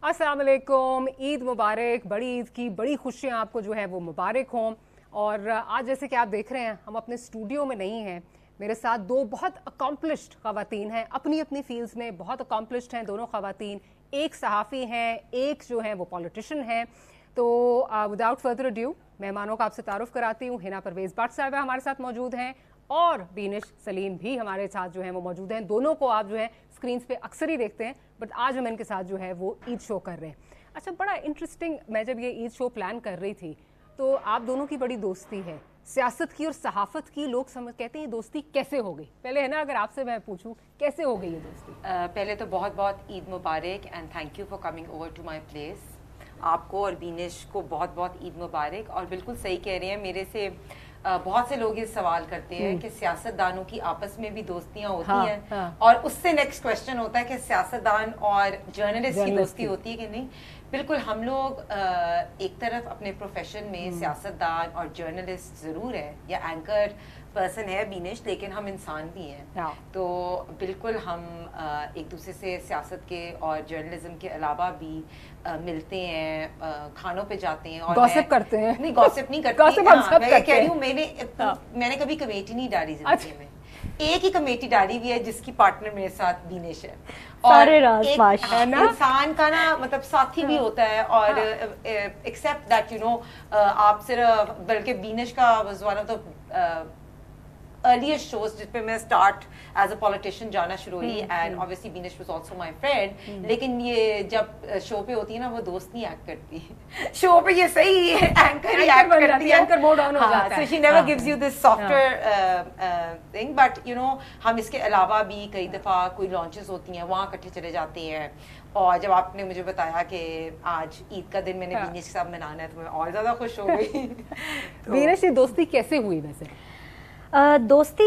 अस्सलाम वालेकुम, ईद मुबारक। बड़ी ईद की बड़ी खुशियाँ आपको जो है वो मुबारक हों। और आज जैसे कि आप देख रहे हैं, हम अपने स्टूडियो में नहीं हैं। मेरे साथ दो बहुत अकम्पलिश्ड ख़वातीन हैं, अपनी अपनी फील्ड्स में बहुत अकम्पलिश्ड हैं दोनों ख़वातीन। एक सहाफ़ी हैं, एक जो है वो पॉलिटिशियन हैं। तो विदाउट फर्दर अड्यू मेहमानों का आपसे तारुफ कराती हूँ। हिना परवेज़ भट्ट साहिबा हमारे साथ मौजूद हैं और बीनिश सलीम भी हमारे साथ जो है वो मौजूद हैं। दोनों को आप जो है स्क्रीन पे अक्सर ही देखते हैं, बट आज हम इनके साथ जो है वो ईद शो कर रहे हैं। अच्छा, बड़ा इंटरेस्टिंग, मैं जब ये ईद शो प्लान कर रही थी तो आप दोनों की बड़ी दोस्ती है, सियासत की और सहाफ़त की। लोग समझ कहते हैं ये दोस्ती कैसे हो गई। पहले है ना, अगर आपसे मैं पूछूं कैसे हो गई ये दोस्ती? पहले तो बहुत बहुत ईद मुबारक and thank you for coming over to my place. आपको और बीनिश को बहुत बहुत ईद मुबारक। और बिल्कुल सही कह रहे हैं, मेरे से बहुत से लोग ये सवाल करते हैं कि सियासतदानों की आपस में भी दोस्तियां होती हैं। और उससे नेक्स्ट क्वेश्चन होता है कि सियासतदान और जर्नलिस्ट की दोस्ती होती है कि नहीं। बिल्कुल, हम लोग एक तरफ अपने प्रोफेशन में सियासतदान और जर्नलिस्ट ज़रूर है या एंकर पर्सन है बीनिश, लेकिन हम इंसान भी हैं। तो बिल्कुल हम एक दूसरे से सियासत के और जर्नलिज्म के अलावा भी मिलते हैं, खानों पे जाते हैं और गॉसिप करते हैं। नहीं, गॉसिप नहीं करते। मैं कह रही हूँ, मैंने कभी कमेटी नहीं डाली जिंदगी में। एक ही कमेटी डाली हुई है जिसकी पार्टनर मेरे साथ बीनिश है। और एक इंसान का ना मतलब साथी भी होता है। और एक्सेप्ट दैट यू नो, आप सिर्फ, बल्कि बीनिश का was one of the earliest shows जिस पे मैं स्टार्ट एज अ पॉलिटिशियन जाना शुरू हुई। And obviously Beenish was also my friend. लेकिन ये जब शो पे होती है ना, वो दोस्त नहीं एक्ट करती। शो पे ये सही है, एंकर ही एक्ट करती है, एंकर मोड ऑन हो जाता है। So she never gives you this software thing. But you know, हम इसके अलावा भी कई दफा कोई लॉन्चेस होती हैं, वहाँ इकट्ठे चले जाते हैं। और जब आपने मुझे बताया कि आज ईद का दिन मैंने बीनिश के साथ मनाना है, तो मैं और ज्यादा खुश हो गई। बीनिश, ये दोस्ती कैसे हुई वैसे? दोस्ती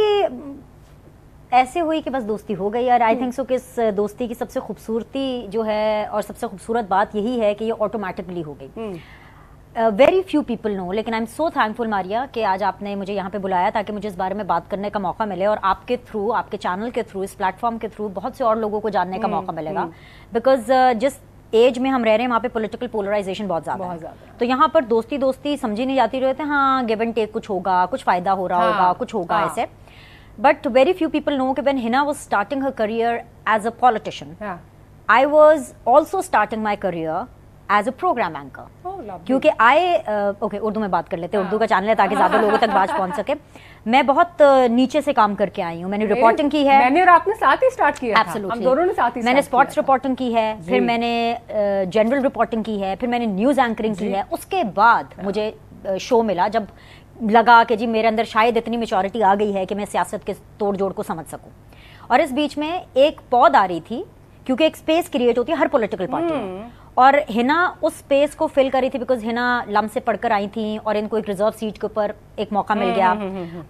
ऐसे हुई कि बस दोस्ती हो गई। और आई थिंक सो कि इस दोस्ती की सबसे खूबसूरती जो है और सबसे खूबसूरत बात यही है कि ये ऑटोमेटिकली हो गई। वेरी फ्यू पीपल नो, लेकिन I am so thankful Maria कि आज आपने मुझे यहाँ पे बुलाया ताकि मुझे इस बारे में बात करने का मौका मिले। और आपके थ्रू, आपके चैनल के थ्रू, इस प्लेटफॉर्म के थ्रू बहुत से और लोगों को जानने का मौका मिलेगा। बिकॉज जिस एज में हम रह रहे हैं वहाँ पे पॉलिटिकल पोलराइजेशन बहुत ज्यादा है। तो यहाँ पर दोस्ती दोस्ती समझी नहीं जाती रहते। हाँ, गिव एंड टेक, कुछ होगा, कुछ फायदा हो रहा होगा, कुछ होगा ऐसे। But very few people know कि when Hina was starting her career as a politician, I was also starting my career as a programme anchor. क्योंकि ओके, उर्दू में बात कर लेते हैं, उर्दू का चैनल है ताकि ज्यादा लोगों तक बात पहुंच सके। मैं बहुत नीचे से काम करके आई हूँ। मैंने रिपोर्टिंग की है। मैंने और आपने साथ ही स्टार्ट किया था। Absolutely. हम दोनों ने साथ ही। मैंने स्पोर्ट्स रिपोर्टिंग की है, फिर मैंने जनरल रिपोर्टिंग की है, फिर मैंने न्यूज एंकरिंग की है। उसके बाद मुझे शो मिला जब लगा कि जी मेरे अंदर शायद इतनी मैच्योरिटी आ गई है कि मैं सियासत के तोड़ जोड़ को समझ सकूं। और इस बीच में एक पौध आ रही थी, क्योंकि एक स्पेस क्रिएट होती है हर पॉलिटिकल पार्टी में। और हिना उस स्पेस को फिल करी थी बिकॉज हिना लम से पढ़कर आई थी और इनको एक रिजर्व सीट के ऊपर एक मौका मिल गया।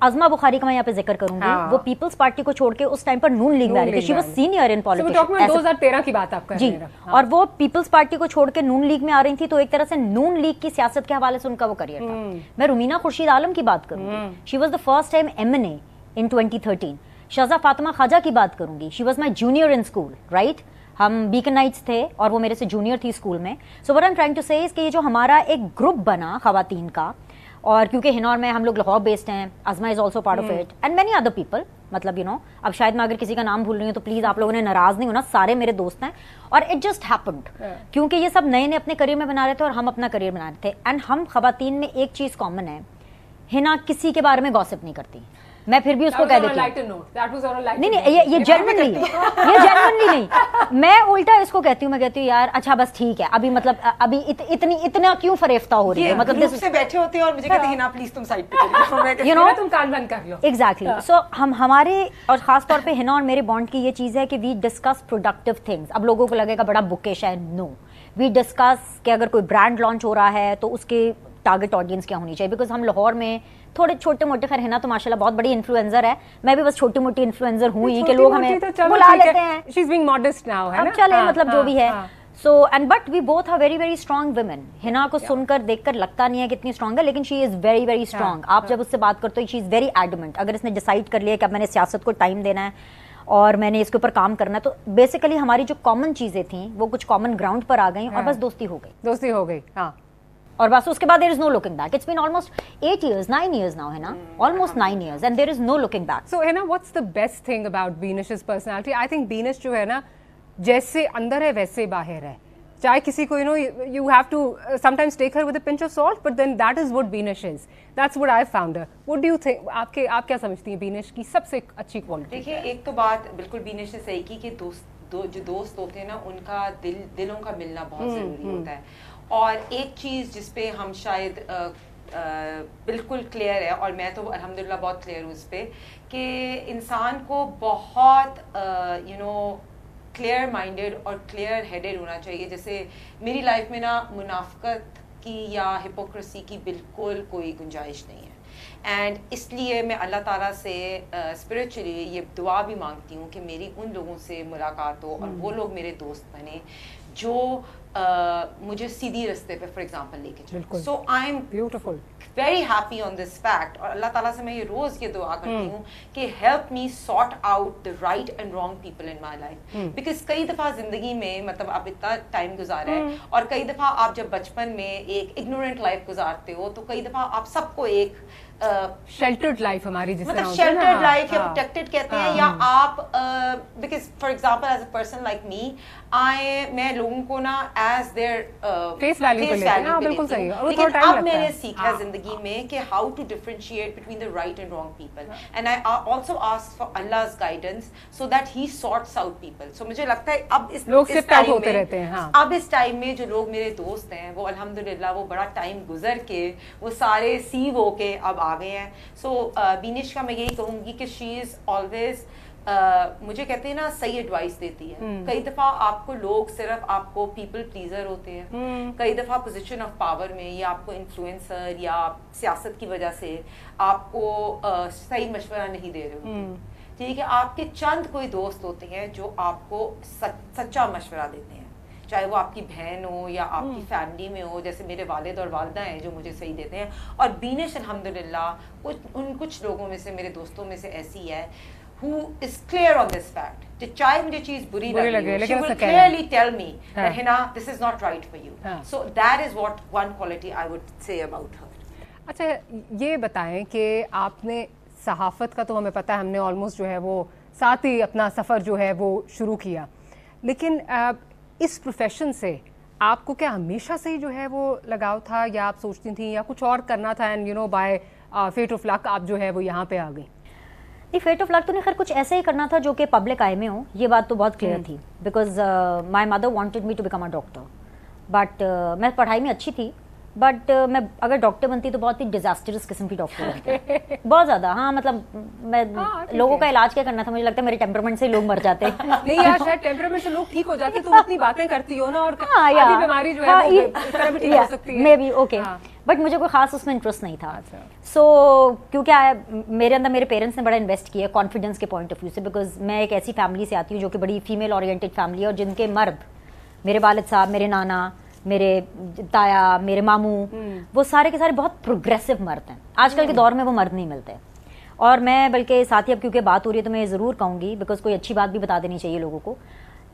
अज़मा बुखारी का मैं यहाँ पे जिक्र करूंगी। वो पीपल्स पार्टी को छोड़ के उस टाइम पर नून लीग में आ रही थी। She was senior in politics. 2013 की बात आप कर रहे हैं जी। और वो पीपल्स पार्टी को छोड़ के नून लीग में आ रही थी। तो एक तरह से नून लीग की सियासत के हवाले से उनका वो करियर था। मैं रुमीना खुर्शीद आलम की बात करूंगी। She was the first time MNA in 2013। Shaza Fatima Khawaja की बात करूंगी। She was my junior in school, right. हम बीकन नाइट्स थे और वो मेरे से जूनियर थी स्कूल में। So what I am trying to say is कि ये जो हमारा एक ग्रुप बना खवातीन का, और क्योंकि हिनौर में हम लोग लाहौर बेस्ड हैं, Azma is also part of it and many other people. मतलब यू नो, अब शायद मैं अगर किसी का नाम भूल रही हूँ तो प्लीज आप लोगों ने नाराज नहीं होना, सारे मेरे दोस्त हैं। और इट जस्ट हैपेंड क्योंकि ये सब नए नए अपने करियर में बना रहे थे और हम अपना करियर बना रहे थे। एंड हम खवातीन में एक चीज कॉमन है, हिना किसी के बारे में गॉसिप नहीं करती। मैं फिर भी उसको कह देती हूँ नहीं, ये जेन्युइनली नहीं। मैं उल्टा इसको कहती हूँ, मैं कहती हूँ यार अच्छा बस ठीक है, अभी मतलब अभी इतना क्यों फरेफ्ता हो रही है। मतलब से बैठे होते हैं और मुझे कहते हैं हिना प्लीज तुम साइड पे चले जाओ, यू नो, तुम कान बंद कर लो। एग्जैक्टली। सो हम हमारे और खास तौर पे हिना और मेरे बॉन्ड की ये चीज है कि वी डिस्कस प्रोडक्टिव थिंग्स। अब लोगों को लगेगा बड़ा बुकिश है, नो, वी डिस्कस कि अगर कोई ब्रांड लॉन्च हो रहा है तो उसके टारगेट ऑडियंस क्या होनी चाहिए। बिकॉज हम लाहौर में थोड़े छोटे मोटे, खैर हिना तो माशाल्लाह बहुत बड़ी इन्फ्लुएंसर है, मैं भी बस छोटी मोटी इन्फ्लुएंसर हुई कि लोग हमें बुला लेते हैं। She is being modest now, है ना। अब चले मतलब जो भी है। So and but we both are very very strong women. Hina को सुनकर देखकर लगता नहीं है कितनी स्ट्रांग है, लेकिन she is very very strong. आप जब उससे बात करते हो शी इज वेरी एडमेंट। अगर इसने डिसाइड कर लिया कि अब मैंने सियासत को टाइम देना है اور میں نے اس کے اوپر کام کرنا. تو بیسیکلی ہماری جو کامن چیزیں تھیں وہ کچھ کامن گراؤنڈ پر آ گئیں اور بس دوستی ہو گئی. ہاں, اور بس اس کے بعد there is no looking back. It's been almost 8 years, 9 years now, ہے نا, almost 9 years, and there is no looking back. So Hina, what's the best thing about Beenish's personality? I think Beenish جو ہے نا جیسے اندر ہے ویسے باہر ہے. چاہے کسی کو you have to sometimes take her with a pinch of salt, but then that is what Beenish is. That's what I found her. What do you think? آپ کیا سمجھتی ہیں Beenish کی سب سے اچھی کوالٹی؟ دیکھیے ایک تو بات بالکل Beenish نے صحیح کی کہ جو دوست ہوتے ہیں نا ان کا دلوں کا ملنا بہت ضروری ہوتا ہے. اور ایک چیز جس پہ ہم شاید بالکل کلیئر ہے, اور میں تو الحمدللہ بہت کلیئر ہوں اس پہ, کہ انسان کو بہت کلیئر مائنڈیڈ اور کلیئر ہیڈیڈ ہونا چاہیے. جیسے میری لائف میں نا منافقت کی یا ہپوکریسی کی بالکل کوئی گنجائش نہیں ہے. اینڈ اس لیے میں اللہ تعالیٰ سے اسپرچولی یہ دعا بھی مانگتی ہوں کہ میری ان لوگوں سے ملاقات ہو اور وہ لوگ میرے دوست بنے جو مجھے سیدھی رستے پہ فار ایگزامپل لے کے چلے. So I am beautiful very happy on this fact. اور اللہ تعالیٰ سے میں یہ روز یہ دعا کرتی ہوں کہ help me sort out the right and wrong people in my life. Because کئی دفعہ زندگی میں مطلب آپ اتنا ٹائم گزارا ہے, اور کئی دفعہ آپ جب بچپن میں ایک اگنورینٹ لائف گزارتے ہو تو کئی دفعہ آپ سب کو ایک شیلٹرڈ لائف ہماری جس مطلب شیلٹرڈ لائف یا پروٹیکٹڈ کہتے ہیں, یا آپ because for example as a person like me میں لوگوں کو نا ایز دیئر فیس ویلیو پہ لیتے ہیں. بالکل صحیح. لیکن اب میں نے سیکھا زندگی میں کہ how to differentiate between the right and wrong people, and I also ask for Allah's guidance so that he sorts out people. So مجھے لگتا ہے اب اس لوگ سفٹ آؤٹ ہوتے رہتے ہیں. اب اس ٹائم میں جو لوگ میرے دوست ہیں وہ الحمدللہ وہ بڑا ٹائم گزر کے وہ سارے سیو ہو کے اب آ گئے ہیں. سو بینش کا میں یہی کہوں گی کہ شی از آلویز مجھے کہتے ہیں نا صحیح ایڈوائس دیتی ہے. کئی دفعہ آپ کو لوگ صرف آپ کو پیپل پلیزر ہوتے ہیں, کئی دفعہ پوزیشن آف پاور میں یا آپ کو انفلوئنسر یا سیاست کی وجہ سے آپ کو صحیح مشورہ نہیں دے رہے ہوتے. ٹھیک ہے, آپ کے چند کوئی دوست ہوتے ہیں جو آپ کو سچا مشورہ دیتے ہیں, چاہے وہ آپ کی بہن ہو یا آپ کی فیملی میں ہو, جیسے میرے والد اور والدہ ہیں جو مجھے صحیح دیتے ہیں. اور بینش الحمدللہ ان کچھ لوگوں میں سے میرے دوستوں میں سے ایسی ہے who is clear on this fact کہ چاہے مجھے چیز بری لگے she will clearly tell me that Hina this is not right for you. So that is what one quality I would say about her. اچھا یہ بتائیں کہ آپ نے صحافت کا تو ہمیں پتہ ہے, ہم نے آلموسٹ جو ہے وہ ساتھ ہی اپنا سفر جو ہے وہ شروع کیا, لیکن اس پروفیشن سے آپ کو کیا ہمیشہ سے ہی جو ہے وہ لگاؤ تھا, یا آپ سوچتی تھیں یا کچھ اور کرنا تھا, اینڈ بائی فیٹ آف لک آپ جو ہے وہ یہاں پہ آ گئی؟ نہیں, فیٹ آف لک تو نہیں, خیر کچھ ایسے ہی کرنا تھا جو کہ پبلک آئی میں ہو, یہ بات تو بہت کلیئر تھی. Because my mother wanted me to become a doctor, but میں پڑھائی میں اچھی تھی, بٹ میں اگر ڈاکٹر بنتی تو بہت ہی ڈیزاسٹرس قسم کی ڈاکٹر بنتی, بہت زیادہ. ہاں مطلب میں لوگوں کا علاج کیا کرنا تھا, مجھے لگتا ہے میرے ٹیمپرمنٹ سے لوگ مر جاتے. نہیں یار, شاید ٹیمپرمنٹ سے لوگ ٹھیک ہو جاتے, تم اتنی باتیں کرتی ہو نا, اور بیماری جو ہے اس طرح بھی ٹھیک ہو سکتی ہے. مے بی اوکے, بٹ مجھے کوئی خاص اس میں انٹرسٹ نہیں تھا. سو کیونکہ میرے اندر میرے پیرنٹس نے بڑا انویسٹ کیا کانفیڈنس کے پوائنٹ آف ویو سے, بیکاز میں ایک ایسی فیملی سے آتی ہوں جو کہ بڑی فیمیل اورینٹیڈ فیملی ہے, اور جن کے مرد, میرے والد صاحب, میرے نانا, میرے تایا, میرے ماموں, وہ سارے کے سارے بہت پروگریسو مرد ہیں. آج کل کے دور میں وہ مرد نہیں ملتے. اور میں بلکہ ساتھ ہی اب کیونکہ بات ہو رہی ہے تو میں ضرور کہوں گی, بیکاز کوئی اچھی بات بھی بتا دینی چاہیے لوگوں کو.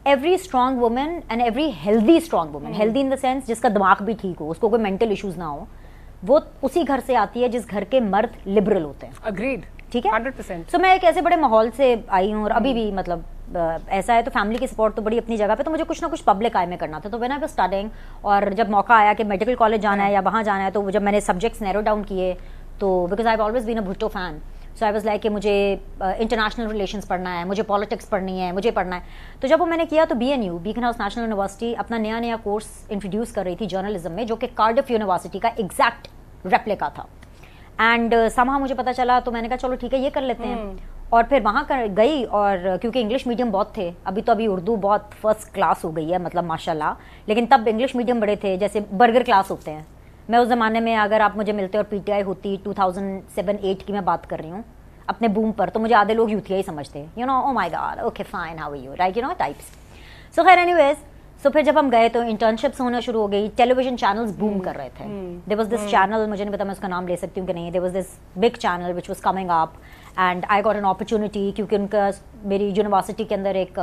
Every strong woman and every healthy strong woman, healthy in the sense جس کا دماغ بھی ٹھیک ہو, اس کو کوئی مینٹل ایشوز نہ ہو, وہ اسی گھر سے آتی ہے جس گھر کے مرد لبرل ہوتے ہیں. اگریڈ. ٹھیک ہے, 100%. سو میں ایک ایسے بڑے ماحول سے آئی ہوں, اور ابھی بھی مطلب ایسا ہے, تو فیملی کی سپورٹ تو بڑی اپنی جگہ پہ, تو مجھے کچھ نہ کچھ پبلک آئی میں کرنا تھا. تو وین آئی واز اسٹارٹنگ, اور جب موقع آیا کہ میڈیکل کالج جانا ہے یا وہاں جانا ہے, تو جب میں نے سبجیکٹس نیرو ڈاؤن کیے, تو because I have always been a Bhutto fan, so I was like کہ مجھے انٹرنیشنل ریلیشنس پڑھنا ہے, مجھے پالیٹکس پڑھنی ہے, مجھے پڑھنا ہے. تو جب وہ میں نے کیا تو BNU Beaconhouse National University اپنا نیا کورس انٹروڈیوس کر رہی تھی جرنلزم میں, جو کہ کارڈف یونیورسٹی کا ایگزیکٹ ریپلیکا تھا. اینڈ سمہاؤ مجھے پتا چلا, تو میں نے کہا چلو ٹھیک ہے یہ کر لیتے ہیں. اور پھر وہاں گئی, اور کیونکہ انگلش میڈیم بہت تھے, ابھی اردو بہت فرسٹ کلاس ہو گئی ہے مطلب ماشاء اللہ, لیکن تب انگلش میڈیم بڑے تھے, جیسے برگر کلاس ہوتے ہیں. میں اس زمانے میں, اگر آپ مجھے ملتے اور PTI ہوتی 2007-8 کی میں بات کر رہی ہوں اپنے بوم پر, تو مجھے آدھے لوگ یوتھیا ہی سمجھتے, oh my god, okay fine, how are you, right, types. So خیر اینی ویز, سو پھر جب ہم گئے تو انٹرنشپس ہونا شروع ہو گئی, ٹیلی ویژن چینلز بوم کر رہے تھے. دیر واز دس چینل, مجھے نہیں پتا میں اس کا نام لے سکتی ہوں کہ نہیں, there was this big channel which was coming up, and I got an opportunity, क्योंकि उनका मेरी यूनिवर्सिटी के अंदर एक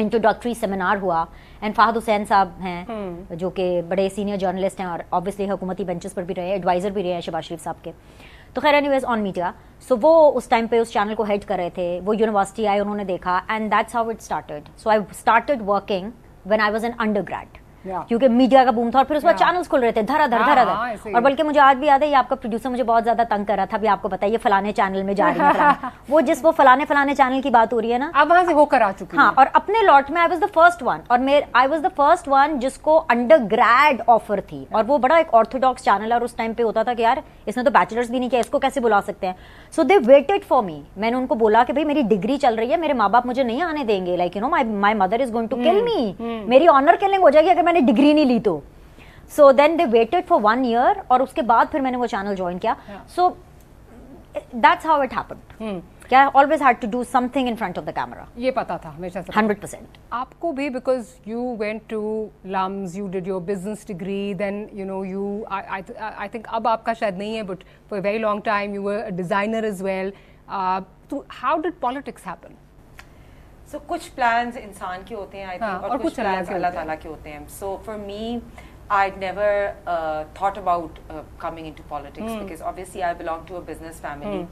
इंट्रोडक्टरी सेमिनार हुआ, एंड फाहद हुसैन साहब हैं जो कि बड़े सीनियर जर्नलिस्ट हैं और ऑब्वियसली हुकूमती बेंचेस पर भी रहे, एडवाइज़र भी रहे हैं शहबाज शरीफ साहब के। तो खैर एनीवेज ऑन मीडिया, सो वो उस टाइम पे उस चैनल को हेड कर रहे थे, वो यूनिवर्सिटी आए, उन्होंने देखा, and that's how it started. So I started working when I was an undergrad, क्योंकि मीडिया का बूम था और फिर उसके बाद चैनल्स खुल रहे थे धरा धर। और बल्कि मुझे आज भी याद है, ये आपका प्रोड्यूसर मुझे बहुत ज्यादा तंग कर रहा था, भी आपको पता है ये फलाने चैनल में जा रही है वो फलाने चैनल की बात हो रही है ना, अब वहां से होकर आ चुकी है। हाँ, और अपने लॉट में I was the first one, और I was the first one जिसको अंडरग्रेड ऑफर थी, और वो बड़ा एक ऑर्थोडॉक्स चैनल है, और उस टाइम पे होता था कि यार इसने तो बैचलर्स भी नहीं किया, इसको कैसे बुला सकते हैं। सो दे वेटेड फॉर मी। मैंने उनको बोला कि भाई मेरी डिग्री चल रही है, मेरे माँ बाप मुझे नहीं आने देंगे, like you know my mother is going to kill me, मेरी ऑनर किलिंग हो जाएगी अगर मैंने डिग्री नहीं ली तो। So then they waited for 1 year, और उसके बाद फिर मैंने वो चैनल ज्वाइन किया। So that's how it happened. क्या always had to do something in front of the camera. ये पता था हमेशा से। 100%. आपको भी, because you went to LUMS, you did your business degree, then you know I think अब आपका शायद नहीं है, but for a very long time you were a designer as well. So how did politics happen? So कुछ plans इंसान के होते हैं I think, और कुछ plans अल्लाह ताला के होते हैं। So for me, I'd never thought about coming into politics because obviously I belong to a business family.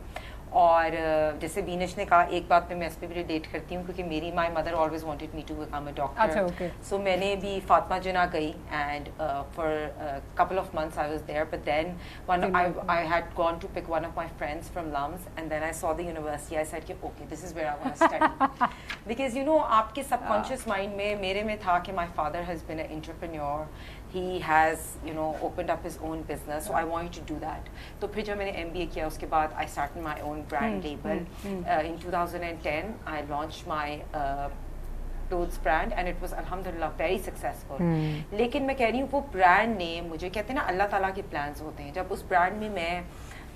और जैसे बीनिश ने कहा, एक बात मैं इस पे भी रिलेट करती हूँ, क्योंकि मेरी my mother always wanted me to become a doctor. So मैंने भी फातिमा जिना गई, and for couple of months I was there, but then I had gone to pick one of my friends from LUMS, and then I saw the university. I said कि okay, this is where I want to study because you know आपके subconscious mind में, मेरे में था कि my father has been an entrepreneur, he has you know opened up his own business, so I wanted to do that. तो फिर जब मैंने MBA किया, उसके बाद I started my own brand label. In 2010 I launched my clothes brand, and it was alhamdulillah very successful. लेकिन मैं कह रही हूँ वो brand name, मुझे कहते हैं ना अल्लाह ताला के plans होते हैं, जब उस brand में मैं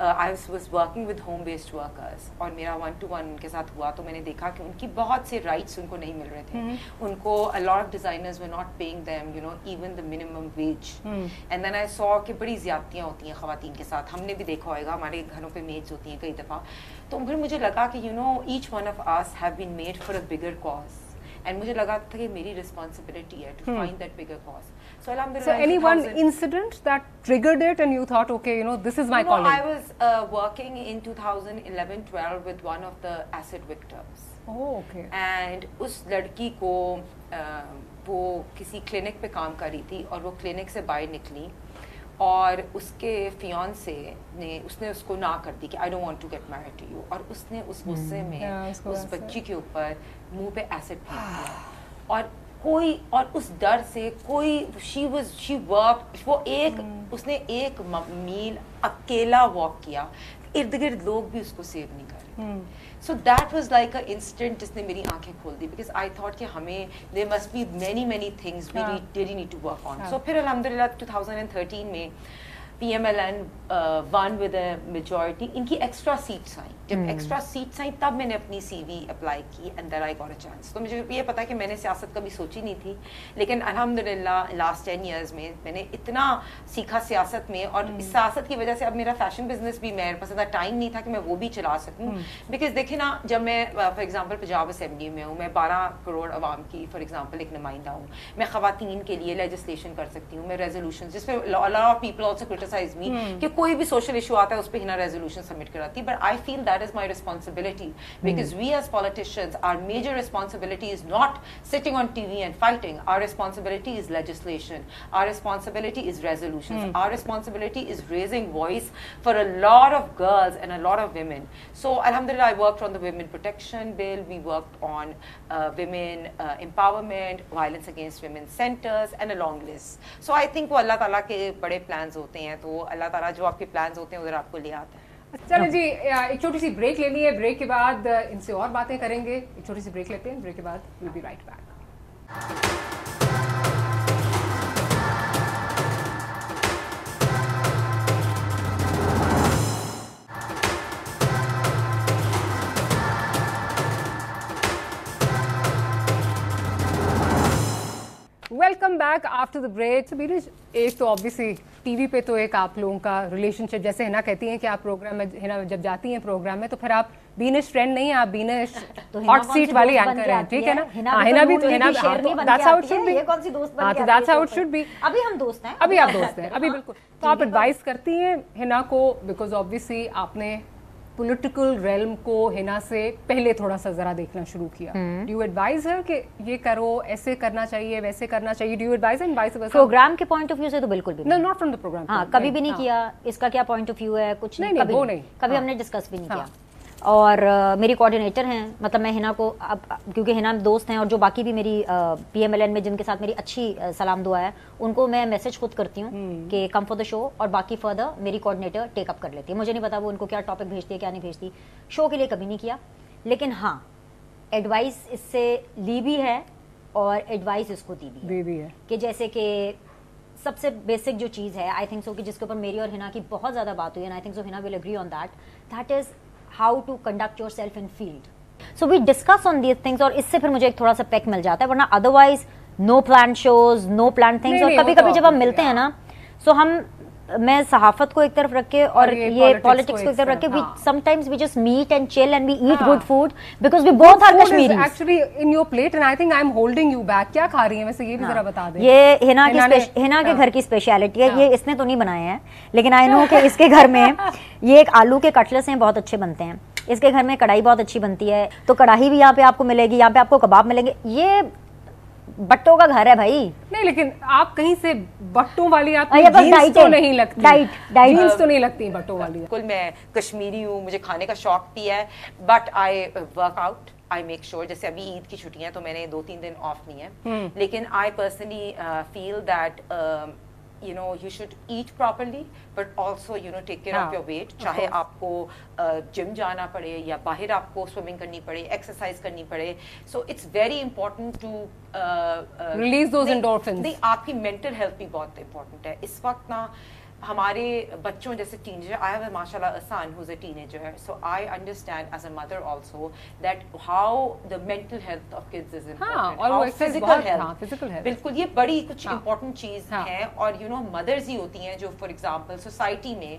I was working with home based workers, और मेरा 1-to-1 उनके साथ हुआ, तो मैंने देखा कि उनकी बहुत से rights उनको नहीं मिल रहे थे। उनको a lot of designers were not paying them you know even the minimum wage, and then I saw कि बड़ी ज़्यादतियाँ होती हैं ख़वातीन के साथ, हमने भी देखा होगा, हमारे घरों पे मेड्स होती हैं कई दफ़ा। तो फिर मुझे लगा कि you know each one of us have been made for a bigger cause, and मुझे लगा था कि मेरी responsibility है to find that bigger cause. So alhamdulillah. So any one incident that triggered it and you thought, okay, you know, this is my calling? I was working in 2011-12 with one of the acid victims. Oh, okay. And उस लड़की को वो किसी clinic पे काम कर रही थी, और वो क्लिनिक से बाहर निकली, और उसके फियांसे ने उसने उसको ना कर दी कि I don't want to get married to you, और उसने उस गुस्से में उस बच्ची के ऊपर मुंह पे एसिड फेंक दिया, और कोई, और उस डर से कोई शी वर्क, वो एक उसने एक मील अकेला वॉक किया, इर्द गिर्द लोग भी उसको सेव नहीं कर रहे। So that was like a instant जिसने मेरी आंखें खोल दी, बिकॉज आई थॉट कि हमें there must be many things we really need to work on. So फिर अल्हम्दुलिल्लाह 2013 में PMLN won with a majority, इनकी एक्स्ट्रा सीट्स आई, जब एक्स्ट्रा सीट्स आई तब मैंने अपनी CV अप्लाई की, and then I got a chance. तो मुझे ये पता कि मैंने सियासत कभी सोची नहीं थी, लेकिन अल्हम्दुलिल्लाह लास्ट 10 years में मैंने इतना सीखा सियासत में, और इस सियासत की वजह से अब मेरा फैशन बिजनेस भी, मेरे पास इतना टाइम नहीं था कि मैं वो भी चला सकूँ, बिकॉज देखिए ना, जब मैं फॉर एग्जाम्पल पंजाब असेंबली में हूँ, मैं 12 करोड़ अवाम की फॉर एग्जाम्पल एक नुमाइंदा हूँ, मैं खवातीन के लिए लेजिस्लेशन कर सकती हूँ, मैं रेजोल्यूशन, जिसपे lot of people also criticise me कि कोई भी सोशल इशू आता है उस पर हिना रेजोल्यूशन सबमिट कराती, but I feel that is my responsibility because we as politicians, our major responsibility is not sitting on TV and fighting. Our responsibility is legislation, our responsibility is resolutions, our responsibility is raising voice for a lot of girls and a lot of women. So alhamdulillah, I worked on the women protection bill, we worked on women empowerment, violence against women centers, and a long list. So I think वो अल्लाह ताला के बड़े plans होते हैं, तो अल्लाह ताला जो आपके plans होते हैं उधर आपको ले आता है। चलो जी, एक छोटी सी ब्रेक लेनी है, ब्रेक के बाद इनसे और बातें करेंगे। एक छोटी सी ब्रेक लेते हैं, ब्रेक के बाद we'll be right back. Welcome back. Back after the break. तो बीनिश, एक तो ऑब्वियसली टीवी पे तो एक आप लोगों का रिलेशनशिप, जैसे हिना कहती हैं कि आप प्रोग्राम में, हिना जब जाती हैं प्रोग्राम में तो फिर आप बीनिश फ्रेंड नहीं, आप बीनिश हॉट सीट वाली एंकर हैं, ठीक है ना? हिना भी तो Hina, that's how it should be. कौन सी दोस्त बन हाँ, तो that's how it should be. अभी हम दोस्त हैं, अभी आप दोस्त हैं, अभी बिल्कुल। तो आप एडवाइस करती हैं हिना को, बिकॉज ऑब्वियसली आपने पॉलिटिकल रेल्म को हिना से पहले थोड़ा सा जरा देखना शुरू किया। डू यू एडवाइज है कि ये करो, ऐसे करना चाहिए, वैसे करना चाहिए? Do you advise and vice versa? Programme के पॉइंट ऑफ व्यू से तो बिल्कुल भी नहीं, नॉट फ्रॉम द प्रोग्राम। हाँ, कभी भी नहीं किया। इसका क्या पॉइंट ऑफ व्यू है, कुछ नहीं, कभी वो नहीं, कभी हमने डिस्कस भी नहीं किया। और मेरी कोऑर्डिनेटर हैं, मतलब मैं हिना को अब क्योंकि हिना दोस्त हैं और जो बाकी भी मेरी PMLN में जिनके साथ मेरी अच्छी सलाम दुआ है, उनको मैं मैसेज खुद करती हूँ कि कम फॉर द शो, और बाकी फर्दर मेरी कोऑर्डिनेटर टेक अप कर लेती है। मुझे नहीं पता वो उनको क्या टॉपिक भेजती है क्या नहीं भेजती, शो के लिए कभी नहीं किया। लेकिन हाँ, एडवाइस इससे ली भी है और एडवाइस इसको दी भी है कि जैसे कि सबसे बेसिक जो चीज़ है, आई थिंक सो, कि जिसके ऊपर मेरी और हिना की बहुत ज़्यादा बात हुई है, I think so Hina will agree on that is how to conduct yourself in field. So we discuss on these things, और इससे फिर मुझे एक थोड़ा सा पैक मिल जाता है, वरना otherwise no plan shows, no plan things. और कभी कभी जब हम मिलते हैं ना, सो मैं सहाफत को एक तरफ रख के और ये पॉलिटिक्स को एक तरफ रख के, sometimes we just meet and chill and we eat good food because we both are Kashmiris. Actually in your plate and I think I'm holding you back. क्या खा रही हैं वैसे, ये भी जरा बता दे। ये हिना के घर की स्पेशलिटी है, ये इसने तो नहीं बनाए हैं, लेकिन आई नो कि इसके घर में ये एक आलू के कटलेट्स हैं, बहुत अच्छे बनते हैं। इसके घर में कढ़ाई बहुत अच्छी बनती है, तो कढ़ाई भी यहाँ पे आपको मिलेगी, यहाँ पे आपको कबाब मिलेंगे। ये बट्टों का घर है भाई। नहीं, लेकिन आप कहीं से बट्टों वाली, आप जीन्स तो नहीं लगती, जीन्स तो नहीं लगती बट्टों वाली। बिल्कुल, मैं कश्मीरी हूँ, मुझे खाने का शौक भी है, but I work out, I make sure. जैसे अभी ईद की छुट्टियां, तो मैंने 2-3 दिन ऑफ नहीं है, लेकिन I personally feel that you know you should eat properly but also you know take care of your weight, चाहे आपको जिम जाना पड़े या बाहर आपको स्विमिंग करनी पड़े, एक्सरसाइज करनी पड़े। so it's very important to release those endorphins। आपकी मेंटल हेल्थ भी बहुत इंपॉर्टेंट है इस वक्त ना। हमारे बच्चों जैसे टीनेजर, आई हैव माशाल्लाह a son who's a teenager, so I understand as a mother also that how the mental health of kids is important, और वो physical health, physical health बिल्कुल, ये बड़ी कुछ important चीज है। और you know mothers ही होती हैं जो for example society में,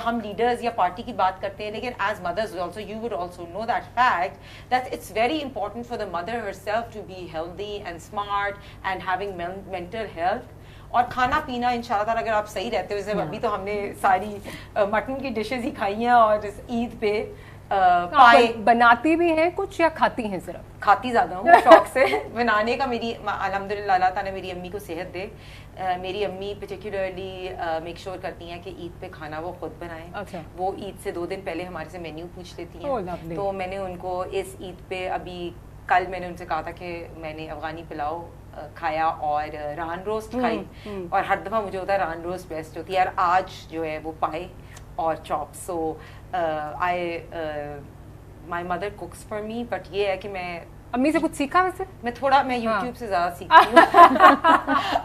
हम leaders या party की बात करते हैं, लेकिन as mothers also you would also know that fact that it's very important for the mother herself to be healthy and smart and having mental health। और खाना पीना इंशाल्लाह अगर आप सही रहते हो, जैसे अभी तो हमने सारी मटन की डिशेस ही खाई हैं, और ईद पे पाए बनाती भी हैं कुछ या खाती हैं? सिर्फ खाती ज्यादा हूँ शौक से। बनाने का मेरी अल्हम्दुलिल्लाह अल्लाह ताला मेरी अम्मी को सेहत दे। मेरी अम्मी पर्टिकुलरली मेक श्योर करती हैं कि ईद पे खाना वो खुद बनाएं। अच्छा। वो ईद से 2 दिन पहले हमारे से मेन्यू पूछ लेती हैं। तो मैंने उनको इस ईद पे, अभी कल मैंने उनसे कहा था कि मैंने अफगानी पुलाव खाया और रान रोस्ट खाई, और हर दफ़ा मुझे होता है रान रोस्ट बेस्ट होती है यार। आज जो है वो पाए और chop. So my mother कुक्स for me, but ये है कि मैं अम्मी से कुछ सीखा वैसे? मैं YouTube से ज्यादा सीखती हूँ।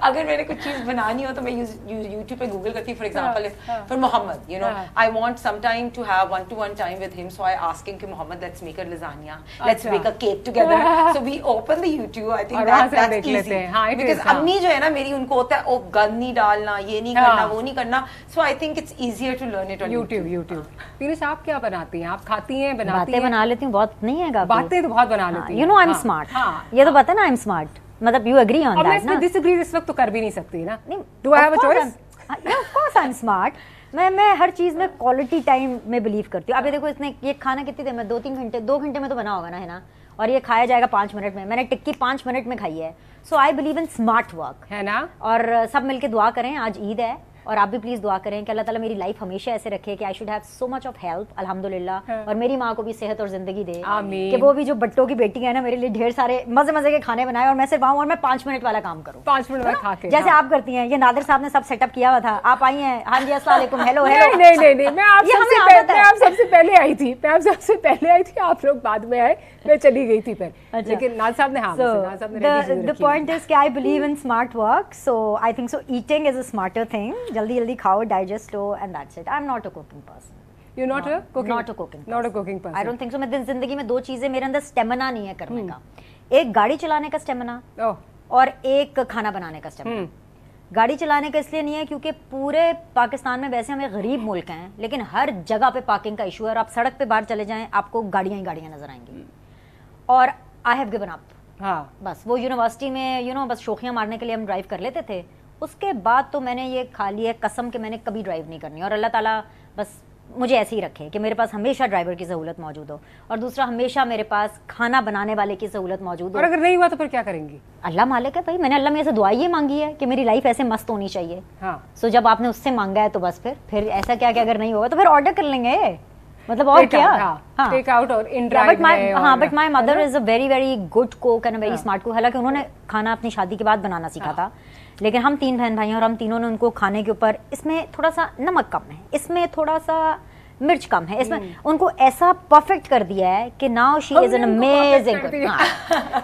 अगर मैंने कुछ चीज बनानी हो तो मैं YouTube पे गूगल करती हूँ। For example for Mohammad, you know, I want some time to have 1-to-1 time with him, so I ask him कि Mohammad let's make a lasagna, let's make a cake together. So we open the YouTube, I think that's easy, because अम्मी जो है ना मेरी, उनको होता है ओ गंद नहीं डालना, ये नहीं करना, वो नहीं करना। So I think it's easier to learn it on YouTube। Finish, आप क्या बनाती हैं? आप खाती हैं, बनाती हैं? बना लेती हूँ, बहुत नहीं है, बातें तो बहुत बना लेती हैं। You know I am smart, ये तो पता है ना, आई एम स्मार्ट, मतलब यू एग्री ऑन दैट ना? डिसएग्री इस वक्त तो कर भी नहीं सकती ना। Do I have a choice? Of course I am smart. मैं हर चीज में क्वालिटी टाइम में बिलीव करती हूँ। अभी देखो, इसने ये खाना कितनी देर में, 2-3 घंटे, 2 घंटे में तो बना होगा ना, है ना? और ये खाया जाएगा 5 मिनट में। मैंने टिक्की 5 मिनट में खाई है। So I believe in smart work, है ना? और सब मिलके दुआ करें, आज ईद है, और आप भी प्लीज दुआ करें कि अल्लाह ताला मेरी लाइफ हमेशा ऐसे रखे कि I should have so much of health, अल्हम्दुलिल्लाह, और मेरी माँ को भी सेहत और जिंदगी दे, कि वो भी जो बट्टों की बेटी है ना, मेरे लिए ढेर सारे मजे मजे के खाने बनाए, और मैं सिर्फ आऊँ और मैं 5 मिनट वाला काम करूँ, 5 मिनट में खा के, जैसे आप करती हैं। ये नादिर साहब ने सब सेटअप किया हुआ था, आप आई हैं, हाँ जी अस्सलाम वालेकुम, हेलो हेलो। नहीं, मैं आप सबसे पहले आई थी, आप लोग बाद में आए, मैं चली गई थी फिर। लेकिन नाज़ साहब ने द पॉइंट इज कि आई believe in smart work, so I think so eating is a smarter thing. जल्दी जल्दी खाओ, डाइजेस्ट हो, and that's it. I am not a cooking person. You're not a cooking person. I don't think so. मैं जिंदगी में 2 चीजें, मेरे अंदर स्टेमिना नहीं है करने का। एक गाड़ी चलाने का स्टेमिना, اور ایک کھانا بنانے کا اسٹیمنا. گاڑی چلانے کا اس لیے نہیں ہے کیونکہ پورے پاکستان میں ویسے ہمیں غریب ملک ہیں لیکن ہر جگہ پہ پارکنگ کا ایشو ہے, اور آپ سڑک پہ باہر چلے جائیں آپ کو گاڑیاں ہی گاڑیاں نظر آئیں گی. اور آئی ہیو گیون اپ. ہاں بس وہ یونیورسٹی میں بس شوخیاں مارنے کے لیے ہم ڈرائیو کر لیتے تھے, اس کے بعد تو میں نے یہ کھا لی ہے قسم کہ میں نے کبھی ڈرائیو نہیں کرنی, اور اللہ تعالیٰ بس مجھے ایسے ہی رکھے کہ میرے پاس ہمیشہ ڈرائیور کی سہولت موجود ہو, اور دوسرا ہمیشہ میرے پاس کھانا بنانے والے کی سہولت موجود ہو. اور اگر نہیں ہوا تو پھر کیا کریں گی؟ اللہ مالک ہے بھائی, میں نے اللہ میرے سے دعا یہ مانگی ہے کہ میری لائف ایسے مست ہونی چاہیے. ہاں سو جب آپ نے اس سے مانگا ہے تو بس پھر ایسا کیا کہ اگر نہیں ہوگا تو پھر آرڈر کر لیں گے, مطلب اور کیا. ٹیک آؤٹ اور ان ڈرائیو ہے. ہاں but my mother is a very very good cook and very smart cook. حالانکہ انہوں نے کھانا اپنی شادی کے بعد بنانا سیکھا تھا, لیکن ہم 3 بہن بھائی ہیں اور ہم تینوں نے ان کو کھانے کے اوپر اس میں تھوڑا سا نمک کم ہے, اس میں تھوڑا سا مرچ کم ہے, اس میں ان کو ایسا پرفیکٹ کر دیا ہے کہ now she is an amazing,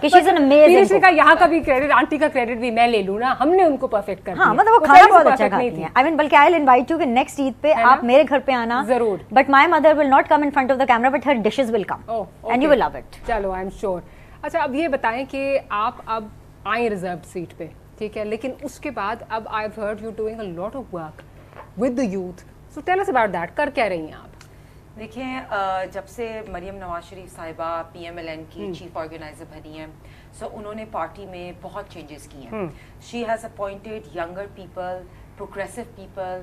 کہ شی از این امیزنگ. یہاں کا بھی کریڈٹ, آنٹی کا کریڈٹ بھی میں لے لوں نا, ہم نے ان کو پرفیکٹ کر دیا. ہاں مطلب وہ کھانا بہت اچھا کھاتی ہیں. آئی مین بلکہ آئی ول انوائٹ یو کہ نیکسٹ عید پہ آپ میرے گھر پہ آنا ضرور. But my mother will not come in front of the camera but her dishes will come and you will love it. چلو آئی ایم شیور. اچھا اب یہ بتائیں کہ آپ اب آئیں ریزرو سیٹ پہ, ٹھیک ہے, لیکن اس کے بعد اب I have heard you doing a lot of work with the youth, so tell us about that. کر کیا رہی ہیں آپ؟ دیکھیں, جب سے مریم نواز شریف صاحبہ PMLN کی چیف آرگنائزر بنی ہیں, سو انہوں نے پارٹی میں بہت چینجز کی ہیں. She has appointed younger people, progressive people.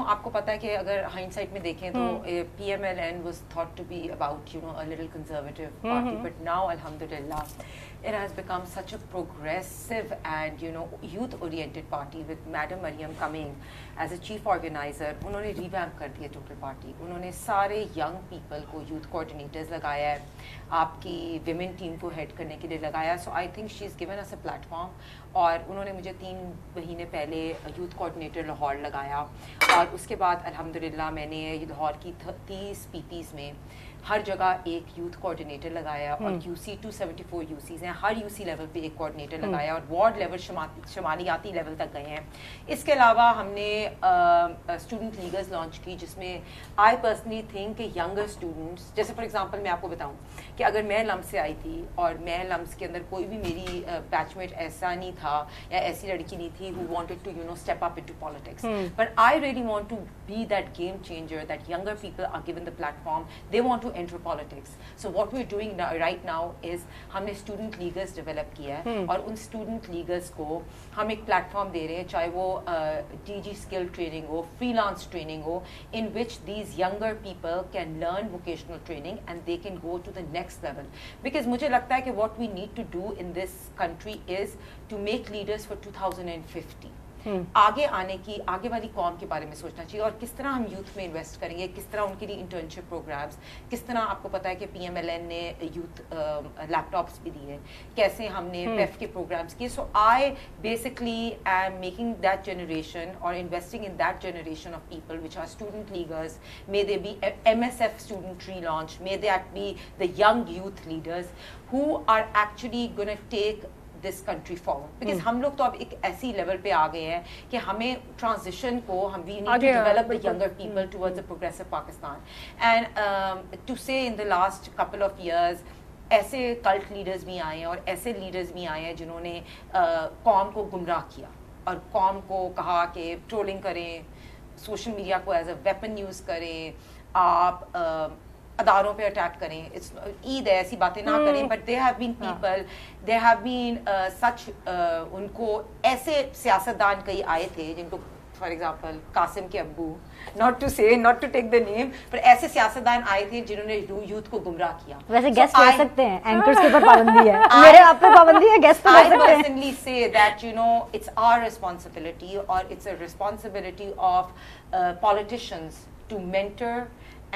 آپ کو پتا ہے کہ اگر ہائنڈ سائٹ میں دیکھیں تو PMLN was thought to be about a little conservative party, but now alhamdulillah it has become such a progressive and youth oriented party with Madam Maryam coming as a chief organizer. انہوں نے revamp کر دیا total party. انہوں نے سارے young people کو youth coordinators لگایا ہے, آپ کی ویمن ٹیم کو ہیڈ کرنے کے لیے لگایا. So I think she is given us a platform. اور انہوں نے مجھے 3 مہینے پہلے یوتھ کوآرڈینیٹر لاہور لگایا, اور اس کے بعد الحمدللہ میں نے لاہور کی 30 PPs میں ہر جگہ ایک یوتھ کوآرڈینیٹر لگایا, اور QC 274 UCs ہیں, ہر UC لیول پہ ایک کوآرڈینیٹر لگایا, اور وارڈ لیول شمالیاتی لیول تک گئے ہیں. اس کے علاوہ ہم نے اسٹوڈنٹ لیگرز لانچ کی, جس میں آئی پرسنلی تھنک کہ ینگر اسٹوڈنٹس, جیسے فار ایگزامپل میں آپ کو بتاؤں کہ اگر میں لمس سے آئی تھی اور میں لمس کے اندر کوئی بھی میری بیچ میٹ ایسا نہیں تھا یا ایسی لڑکی نہیں تھی who wanted to step up into politics, but I really want to be that game changer that younger people are given the platform, they want to enter politics. So what we're doing right now is ہم نے student لیگرز develop کیا ہے, اور ان student لیگرز کو ہم ایک plate form دے رہے ہیں, چاہے وہ DG skill training who, free lance training who, in which these younger people can learn vocational training and they can go to the next level. Because مجھے لگتا ہے کہ what we need to do in this country is to make leaders for 2050. آگے آنے کی, آگے والی قوم کے بارے میں سوچنا چاہیے, اور کس طرح ہم یوتھ میں انویسٹ کریں گے, کس طرح ان کے لیے انٹرنشپ پروگرامس, کس طرح آپ کو پتا ہے کہ PMLN نے یوتھ لیپ ٹاپس بھی دیے, کیسے ہم نے PEF کے پروگرامس کیے. So I basically am making that generation اور investing in that generation of people which are student leaders, may they be MSF student tree launch, may that be the young youth leaders who are actually going to take this country forward. Because ہم لوگ تو اب ایک ایسی level پہ آ گئے ہیں کہ ہمیں ٹرانزیشن کو we need to develop the younger people towards a progressive Pakistan. And to say in the last couple of years ایسے کلٹ لیڈرز بھی آئے ہیں اور ایسے لیڈرز بھی آئے ہیں جنہوں نے قوم کو گمراہ کیا اور قوم کو کہا کہ ٹرولنگ کریں, سوشل میڈیا کو ایز اے ویپن یوز کریں, آپ اداروں پہ اٹیک کریں, عید ہے ایسی باتیں نہ کریں. But they have been people, they have been such, ان کو ایسے سیاستدان کئی آئے تھے جن کو فار ایگزامپل قاسم کے ابو, not to take the name, but ایسے سیاستدان آئے تھے جنہوں نے یوتھ کو گمراہ کیا. ویسے گیسٹ لے سکتے ہیں, اینکرز کے اوپر پابندی ہے, میرے آپ پہ پابندی ہے, گیسٹ لے سکتے ہیں. I personally say that it's our responsibility, or it's a responsibility of politicians to mentor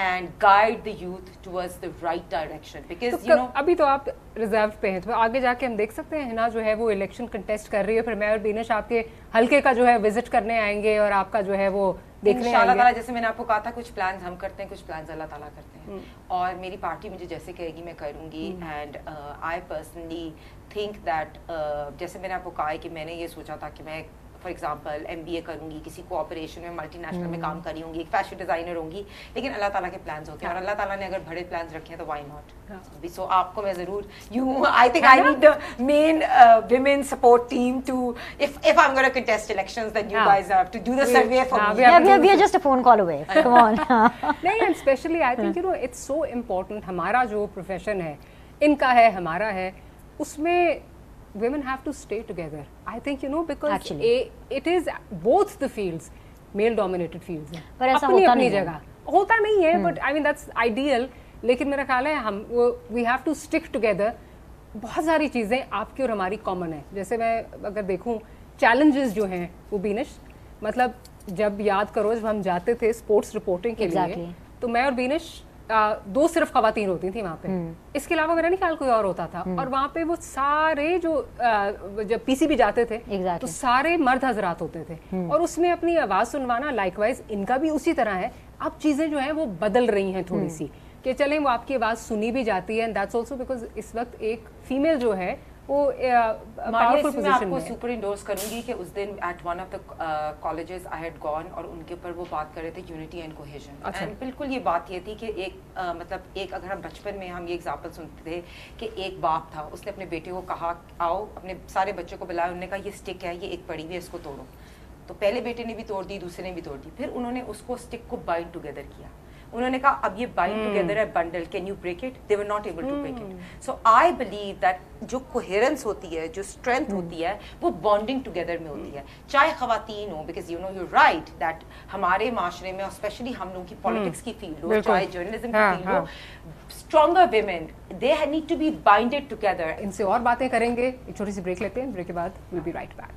and guide the youth towards the right direction. Because ابھی تو آپ ریزرو پہ ہیں, تو آگے جا کے ہم دیکھ سکتے ہیں نا جو ہے وہ الیکشن کنٹیسٹ کر رہی ہے, پھر میں اور بینش آپ کے حلقے کا جو ہے وزٹ کرنے آئیں گے اور آپ کا جو ہے وہ دیکھنے آئیں گے. جیسے میں نے آپ کو کہا تھا کچھ پلانز ہم کرتے ہیں, کچھ پلانز اللہ تعالیٰ کرتے ہیں, اور میری پارٹی مجھے جیسے کہے گی میں کروں گی. And I personally think that جیسے میں نے آپ کو کہا ہے کہ میں نے یہ سوچا تھا کہ میں फॉर एग्जांपल MBA करूंगी, किसी कोऑपरेशन में मल्टीनेशनल में काम कर रही होंगी, एक फैशन डिजाइनर होंगी, लेकिन अल्लाह ताला के प्लान्स होते हैं और अल्लाह ताला ने अगर बड़े प्लान्स रखे हैं तो व्हाई नॉट. सो आपको मैं जरूर I think I need the main women support team to if I'm going to contest elections, then you guys have to do the survey for me. We are just a phone call away. Come on. नहीं, and especially I think it's so important. हमारा जो profession है, इनका है, हमारा है, उसमें women have to stay together. I think because actually it is both the fields male dominated fields हैं. पर ऐसा अपनी होता अपनी नहीं जगह होता नहीं है, but I mean that's ideal. लेकिन मेरा ख्याल है हम we have to stick together. बहुत सारी चीज़ें आपकी और हमारी कॉमन है. जैसे मैं अगर देखूं चैलेंजेस जो हैं वो बीनिश, मतलब जब याद करो जब हम जाते थे स्पोर्ट्स रिपोर्टिंग के लिए, तो मैं और बीनिश दो सिर्फ खवातीन होती थी वहाँ पे, इसके अलावा मेरा नहीं ख्याल कोई और होता था. और वहाँ पे वो सारे जो जब PCB जाते थे तो सारे मर्द हजरात होते थे और उसमें अपनी आवाज़ सुनवाना. लाइकवाइज इनका भी उसी तरह है. अब चीज़ें जो हैं वो बदल रही हैं थोड़ी सी, कि चलें वो आपकी आवाज़ सुनी भी जाती है. एंड दैट्स ऑल्सो बिकॉज इस वक्त एक फीमेल जो है वो पावरफुल पोजीशन में. आपको सुपर इंडोर्स करूंगी कि उस दिन at one of the colleges I had gone और उनके ऊपर वो बात कर रहे थे यूनिटी एंड कोहेजन. एंड बिल्कुल ये बात ये थी कि मतलब एक अगर हम बचपन में हम ये एग्जांपल सुनते थे कि एक बाप था, उसने अपने बेटे को कहा आओ, अपने सारे बच्चों को बुलाया, उन्होंने कहा ये स्टिक है, ये एक पड़ी हुई है, इसको तोड़ो. तो पहले बेटे ने भी तोड़ दी, दूसरे ने भी तोड़ दी. फिर उन्होंने उसको स्टिक को बाइंड टुगेदर किया. उन्होंने कहा अब ये बाइंड टुगेदर है bundle, can you break it? They were not able to break it. So I believe that जो कोहेरेंस होती है, जो स्ट्रेंथ होती है, वो बॉन्डिंग टुगेदर में होती है, चाहे खवातीन हो. बिकॉज यू राइट दैट हमारे माशरे में, स्पेशली हम लोगों की पॉलिटिक्स की फील्ड हो, चाहे जर्नलिज्म की फील्ड हो, stronger women they need to be binded together. इनसे और बातें करेंगे. एक छोटी सी ब्रेक लेते हैं, ब्रेक के बाद will be right back.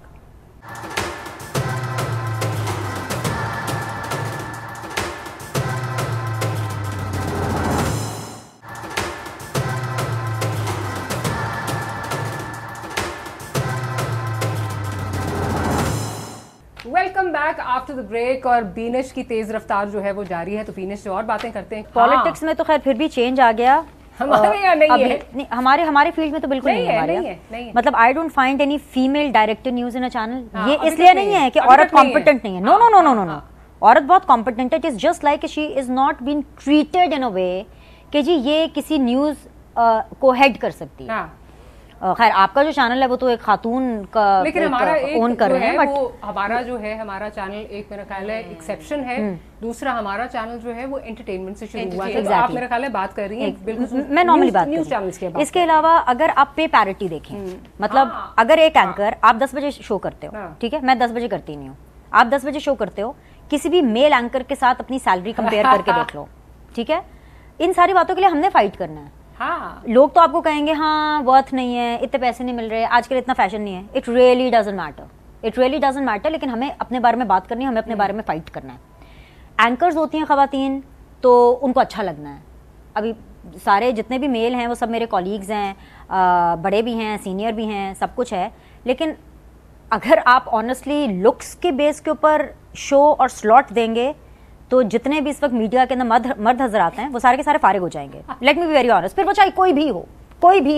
Welcome back after the break. और बीनिश की तेज रफ्तार जो है वो जारी है, तो बीनिश से और बातें करते हैं. पॉलिटिक्स में तो खैर फिर भी चेंज आ गया, हमारे यहाँ नहीं है. नहीं, हमारे फील्ड में तो बिल्कुल नहीं है. मतलब I don't find any female directed news in a channel. ये इसलिए नहीं है कि औरत कॉम्पिटेंट नहीं है. No no no no no no, औरत बहुत कॉम्पिटेंट है. It is just like she is not been treated in a way कि जी ये किसी न्यूज को हेड कर सकती है. खैर आपका जो चैनल है वो तो एक खातून का लेकिन हमारा ओन कर रहे हैं, बट वो हमारा जो है हमारा चैनल एक मेरा ख्याल है एक्सेप्शन है. दूसरा हमारा चैनल जो है वो एंटरटेनमेंट से शुरू हुआ है. आप मेरा ख्याल है बात कर रही हैं बिल्कुल, मैं नॉर्मली बात न्यूज चैनल्स के. इसके अलावा अगर आप पे पैरिटी देखें, मतलब अगर एक एंकर आप 10 बजे शो करते हो, ठीक है, मैं 10 बजे करती नहीं हूँ, आप 10 बजे शो करते हो, किसी भी मेल एंकर के साथ अपनी सैलरी कंपेयर करके देख लो, ठीक है. इन सारी बातों के लिए हमने फाइट करना है. हाँ. लोग तो आपको कहेंगे हाँ वर्थ नहीं है, इतने पैसे नहीं मिल रहे, आजकल इतना फैशन नहीं है. It really doesn't matter, it really doesn't matter. लेकिन हमें अपने बारे में बात करनी है, हमें अपने बारे में फाइट करना है. एंकर्स होती हैं खवातीन, तो उनको अच्छा लगना है. अभी सारे जितने भी मेल हैं वो सब मेरे कॉलीग्स हैं, बड़े भी हैं, सीनियर भी हैं, सब कुछ है. लेकिन अगर आप ऑनेस्टली लुक्स के बेस के ऊपर शो और स्लॉट देंगे तो जितने भी इस वक्त मीडिया के अंदर मर्द हजरात हैं वो सारे के सारे फारिग हो जाएंगे. Let me be very honest. फिर वो चाहे कोई भी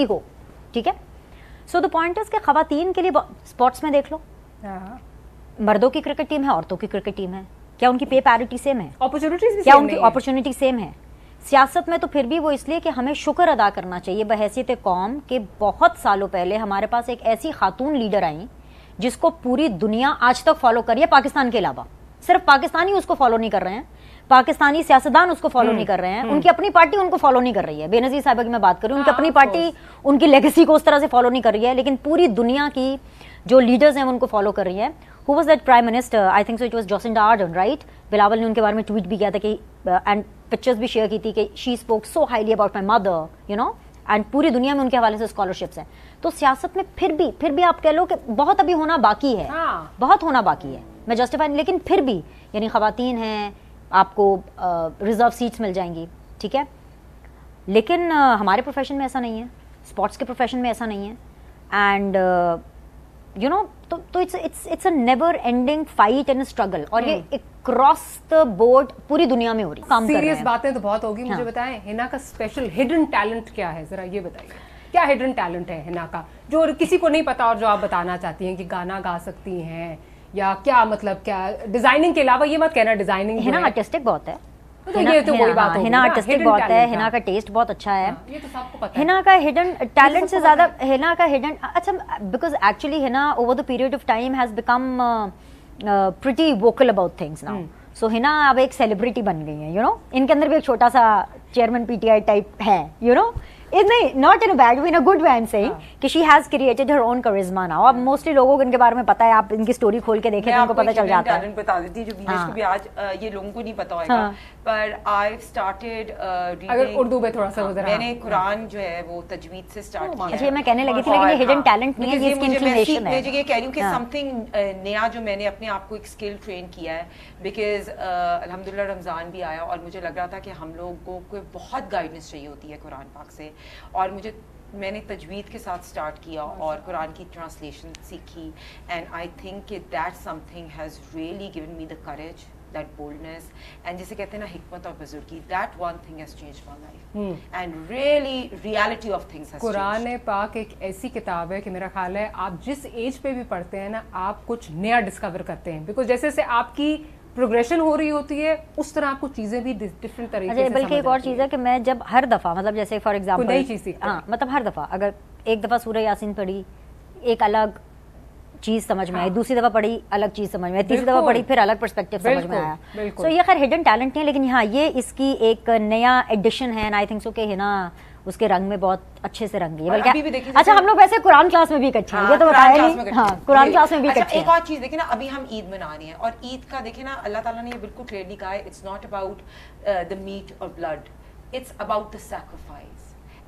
हो, ठीक है. सो द पॉइंट इज कि खवातीन के लिए स्पोर्ट्स में देख लो, मर्दों की क्रिकेट टीम है, औरतों की क्रिकेट टीम है, क्या उनकी पे पैरिटी सेम है? अपॉर्चुनिटीज क्या उनकी अपॉर्चुनिटी सेम है? सियासत में तो फिर भी वो इसलिए कि हमें शुक्र अदा करना चाहिए बहैसियत कौम के बहुत सालों पहले हमारे पास एक ऐसी खातून लीडर आई जिसको पूरी दुनिया आज तक फॉलो करी है, पाकिस्तान के अलावा. सिर्फ पाकिस्तानी उसको फॉलो नहीं कर रहे हैं, पाकिस्तानी सियासतदान उसको फॉलो नहीं कर रहे हैं, उनकी अपनी पार्टी उनको फॉलो नहीं कर रही है. बेनजीर साहिबा की मैं बात करूं, उनकी अपनी पार्टी उनकी लेगेसी को उस तरह से फॉलो नहीं कर रही है, लेकिन पूरी दुनिया की जो लीडर्स हैं वो उनको फॉलो कर रही है. Who was that prime minister? I think so it was Jacinda Ardern, right? Bilawal ने उनके बारे में ट्वीट भी किया था कि एंड पिक्चर्स भी शेयर की थी कि she spoke so highly about my mother, you know. And पूरी दुनिया में उनके हवाले से स्कॉलरशिप्स हैं. तो सियासत में फिर भी आप कह लो कि बहुत अभी होना बाकी है, बहुत होना बाकी है. मैं जस्टिफाई, लेकिन फिर भी यानी खवातीन हैं, आपको रिजर्व सीट्स मिल जाएंगी, ठीक है. लेकिन हमारे प्रोफेशन में ऐसा नहीं है, स्पोर्ट्स के प्रोफेशन में ऐसा नहीं है. एंड यू नो तो it's a never ending fight and struggle. और ये क्रॉस द बोर्ड पूरी दुनिया में हो रही है. सीरियस बातें तो बहुत होगी. मुझे बताएं हिना का स्पेशल हिडन टैलेंट क्या है, जरा ये बताइए. क्या हिडन टैलेंट है हिना का जो किसी को नहीं पता और जो आप बताना चाहती हैं कि गाना गा सकती हैं या क्या, मतलब क्या डिजाइनिंग के अलावा? ये मत कहना डिजाइनिंग हिना आर्टिस्टिक बहुत है, ये तो कोई बात, हिना आर्टिस्टिक बहुत है, हिना का टेस्ट बहुत अच्छा है, ये तो सबको पता है। हिना का हिडन टैलेंट से ज्यादा हिना का हिडन, अच्छा because actually Hina over the period of time has become pretty vocal about things now. So Hina अब एक सेलिब्रिटी बन गई है, यू नो. इनके अंदर भी एक छोटा सा चेयरमैन पीटीआई टाइप है, यू नो. नहीं, not in a bad way, in a good way I am saying कि she has created her own करिश्मा नाउ. अब मोस्टली लोगों को इनके बारे में पता है, आप इनकी स्टोरी खोल के देखें तो उनको पता चल जाता है. बता देती जो बीनेश को भी आज ये लोगों को नहीं पता होगा, पर आई स्टार्टेड अगर उर्दू में थोड़ा सा उधर, मैंने कुरान जो है वो तजवीद से स्टार्ट किया. अच्छा, मैं कहने लगी थी लेकिन ये हिडन टैलेंट नहीं है, ये इसकी इंक्लिनेशन है. मैं ये कह रही हूँ कि समथिंग नया जो मैंने अपने आप को एक स्किल ट्रेन किया है, बिकॉज अल्हम्दुलिल्लाह रमज़ान भी आया और मुझे लग रहा था कि हम लोगों को बहुत गाइडेंस चाहिए होती है कुरान पाक से, और मैंने तजवीद के साथ स्टार्ट किया और कुरान की ट्रांसलेशन सीखी. एंड आई थिंक कि that something has really given me the courage, that boldness, and जिसे कहते हैं ना हिकमत और बुजुर्गी, that one thing has changed my life and really reality of things has changed. Quran पाक एक ऐसी किताब है कि मेरा ख्याल है आप जिस एज पे भी पढ़ते हैं ना, आप कुछ नया डिस्कवर करते हैं, बिकॉज जैसे जैसे आपकी प्रोग्रेशन हो रही होती है उस तरह आपको चीजें भी डिफरेंट तरीके से. बल्कि एक और चीज़ है कि मैं जब हर दफ़ा, मतलब जैसे फॉर एग्जांपल नई चीज़ सीखते हैं, हाँ, मतलब हर दफ़ा अगर एक दफ़ा सूरह यासीन पढ़ी, एक अलग चीज समझ में आई, दूसरी दफा पढ़ी अलग चीज समझ में आई, तीसरी दफा पढ़ी फिर अलग पर्सपेक्टिव समझ में आया. सो ये खैर हिडन टैलेंट नहीं है, लेकिन हाँ ये इसकी एक नया एडिशन है. एंड आई थिंक सो कि हिना उसके रंग में बहुत अच्छे से रंगी है. बल्कि अच्छा हम लोग वैसे कुरान क्लास में भी इकट्ठे हैं, ये तो बताया नहीं. हाँ, कुरान क्लास में भी इकट्ठे हैं. एक और चीज देखिए ना, अभी हम ईद मना रहे हैं और ईद का देखिए ना, अल्लाह ताला ने ये बिल्कुल क्लियरली कहा है, it's not about the meat और blood, it's about the sacrifice.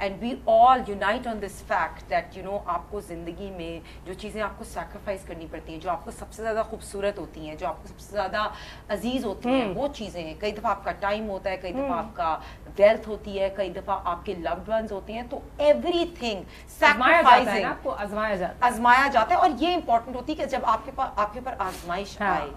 And we all unite on this fact that you know आपको ज़िंदगी में जो चीज़ें आपको सैक्रिफाइस करनी पड़ती हैं, जो आपको सबसे ज़्यादा खूबसूरत होती हैं, जो आपको सबसे ज़्यादा अजीज़ होती हैं, वो चीज़ें, कई दफ़ा आपका टाइम होता है, कई दफ़ा आपका वेल्थ होती है, कई दफ़ा आपके लव्ड वंस होते हैं, तो एवरीथिंग सैक्रिफाइसिंग आपको आजमाया जाता है. और ये इंपॉर्टेंट होती है कि जब आपके ऊपर आजमाइश आए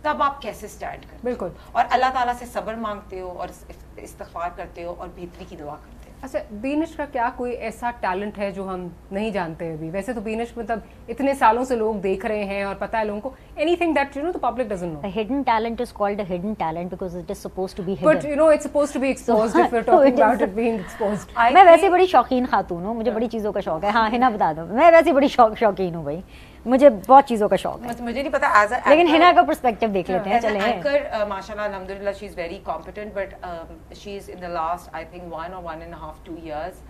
तब आप कैसे स्टैंड करते हो. बिल्कुल. और अल्लाह ताला से सब्र मांगते हो और इस्तिग़फ़ार करते हो और बेहतरी की दुआ करते हो. अच्छा, बीनिश का क्या कोई ऐसा टैलेंट है जो हम नहीं जानते अभी? वैसे तो बीनिश मतलब इतने सालों से लोग देख रहे हैं और पता है लोगों को, anything that you know the public doesn't know. A hidden talent is called a hidden talent because it is supposed to be hidden. But you know it's supposed to be exposed if we're talking about it being exposed. मैं वैसे बड़ी शौकीन खातून हूँ, मुझे बड़ी चीज़ों का शौक है. हाँ हिना बता दो, मैं वैसे बड़ी शौकीन हूँ भाई, मुझे बहुत चीज़ों का शौक है. मुझे नहीं पता एज अ, लेकिन हिना का पर्सपेक्टिव देख लेते हैं. चले एंकर माशाल्लाह अल्हम्दुलिल्लाह she is very competent, but she is in the last I think 1 or 1.5 2 years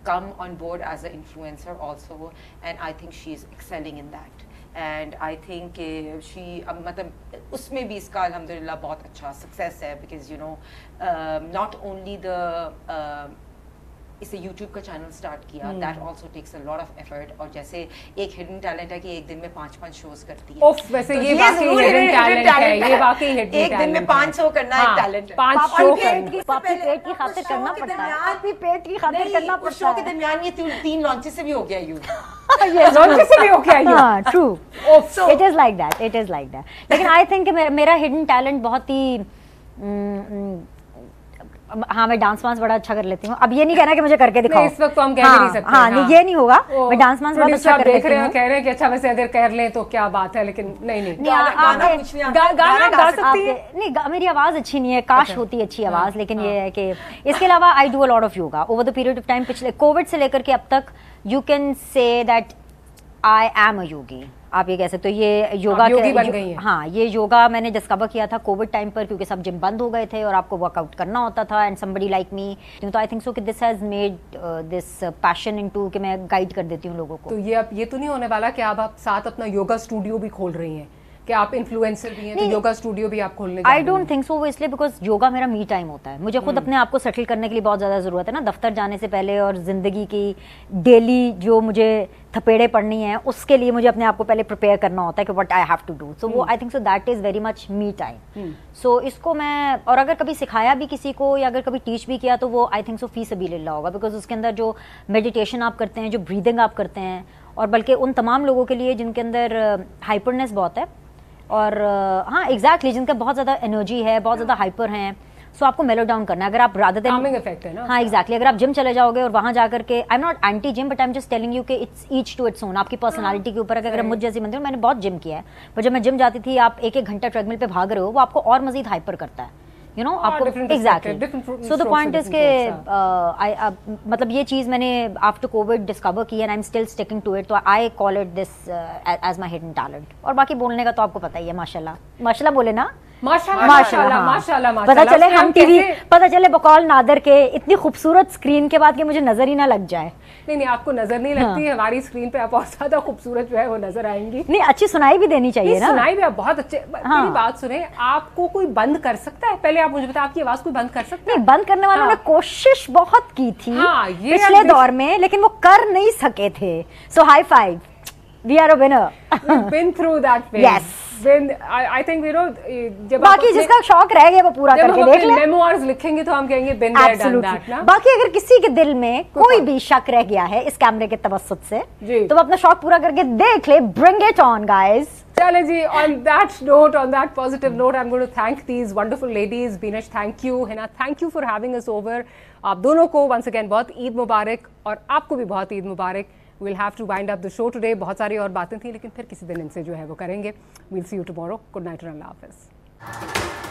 come on board as an influencer also, and I think she is excelling in that. And I think she मतलब उसमें भी इसका अल्हम्दुलिल्लाह बहुत अच्छा success है, because you know not only the इसे YouTube का चैनल स्टार्ट किया, that also takes a lot of effort. और जैसे एक हिडन टैलेंट है कि एक दिन में 5 शोज करती है. ओफ, वैसे तो ये वाकई हिडन टैलेंट है, ये वाकई हिडन टैलेंट. एक दिन में 5 शो करना एक टैलेंट है. 5 शो पापी पेट की खातिर करना पड़ता है. पापी पेट की खातिर करना पड़ता है. शो के दरमियान ये 3 लॉन्चेस से भी हो गया यू. लॉन्चेस से भी हो गया यू. हां true. It is like that, it is like that. लेकिन आई थिंक मेरा हिडन टैलेंट बहुत ही हाँ, मैं डांस वांस बड़ा अच्छा कर लेती हूँ. अब ये नहीं कहना कि मुझे करके दिखाओ. इस वक्त तो हम कह नहीं सकते. हाँ, नहीं ये नहीं होगा. मैं डांस वांस बहुत अच्छा कर लेती हूँ. देख रहे हैं, कह रहे हैं कि अच्छा वैसे अगर कर लें तो क्या बात है, लेकिन नहीं गाना गा सकती है. नहीं, मेरी आवाज अच्छी नहीं है, काश होती अच्छी आवाज. लेकिन ये है कि इसके अलावा I do a lot of yoga over the period of time. पिछले कोविड से लेकर के अब तक you can say that I am a yogi. आप ये कह सकते हो ये योगा बन गई है. हाँ, ये योगा मैंने डिस्कवर किया था कोविड टाइम पर, क्योंकि सब जिम बंद हो गए थे और आपको वर्कआउट करना होता था. एंड समबडी लाइक मी, तो आई थिंक सो कि this has made this passion into कि मैं गाइड कर देती हूँ लोगों को. तो ये अब ये तो नहीं होने वाला कि आप साथ अपना योगा स्टूडियो भी खोल रही हैं, कि आप इन्फ्लुएंसर भी हैं तो योगा स्टूडियो भी आप खोलने? I don't think so. वो इसलिए बिकॉज योगा मेरा मी टाइम होता है. मुझे खुद अपने आप को सेटल करने के लिए बहुत ज़्यादा ज़रूरत है ना, दफ्तर जाने से पहले और ज़िंदगी की डेली जो मुझे थपेड़े पड़नी है उसके लिए मुझे अपने आप को पहले प्रिपेयर करना होता है कि what I have to do. So वो I think so that is very much me time. So इसको मैं, और अगर कभी सिखाया भी किसी को या अगर कभी टीच भी किया तो वो आई थिंक सो फी सबीलिल्लाह होगा, बिकॉज उसके अंदर जो मेडिटेशन आप करते हैं, जो ब्रीदिंग आप करते हैं, और बल्कि उन तमाम लोगों के लिए जिनके अंदर हाइपरनेस बहुत है और हाँ एग्जैक्टली जिनका बहुत ज़्यादा एनर्जी है, बहुत ज़्यादा हाइपर हैं, सो आपको मेलो डाउन करना है. अगर आप rather than calming effect है ना. हाँ एग्जैक्टली, अगर आप जिम चले जाओगे और वहां जाकर के, I am not anti gym but I am just telling you कि it's each to its own. आपकी पर्सनालिटी के ऊपर, अगर मुझ जैसी बंदी हूँ, मैंने बहुत जिम किया है, पर जब मैं जिम जाती थी, आप एक घंटा ट्रेडमिल पे भाग रहे हो, वो आपको और मजीद हाइपर करता है, यू नो, आपको exactly. So the point is के मतलब ये चीज मैंने आफ्टर कोविड डिस्कवर की and I am still sticking to it. तो I call it this as my hidden talent. और बाकी बोलने का तो आपको पता ही है, माशाल्लाह माशाल्लाह बोले ना, माशाल्लाह माशाल्लाह. पता चले हम टीवी, पता चले बकौल नादर के इतनी खूबसूरत स्क्रीन के बाद कि मुझे नजर ही ना लग जाए. नहीं, आपको नजर नहीं लगती है, हमारी स्क्रीन पे आप और ज्यादा खूबसूरत जो है वो नजर आएंगी. नहीं, अच्छी सुनाई भी देनी चाहिए ना. सुनाई भी आप बहुत अच्छे. मेरी बात सुने, आपको कोई बंद कर सकता है? पहले आप मुझे बताओ, आपकी आवाज कोई बंद कर सकता है? नहीं, बंद करने वालों ने कोशिश बहुत की थी पिछले दौर में, लेकिन वो कर नहीं सके थे. So high five, we are a winner. We've been through that phase. Yes. I think you know, जब बाकी जिसका शौक रह गया वो पूरा करके देख ले. मेमोइर्स लिखेंगे तो हम कहेंगे been there done that ना. बाकी अगर किसी के दिल में कोई भी शक रह गया है इस कैमरे के तवस्सुत से, तो वो अपना शौक पूरा करके देख ले. Bring it on, guys. चले जी, on that note, on that positive note, I'm going to thank these wonderful ladies. Binesh, thank you. Hina, thank you for having us over. आप दोनों को once again बहुत ईद मुबारक, और आपको भी बहुत ईद मुबारक. We'll have to wind up the show today. बहुत सारी और बातें थी, लेकिन फिर किसी दिन इनसे जो है वो करेंगे. We'll see you tomorrow. Good night and Allah Hafiz.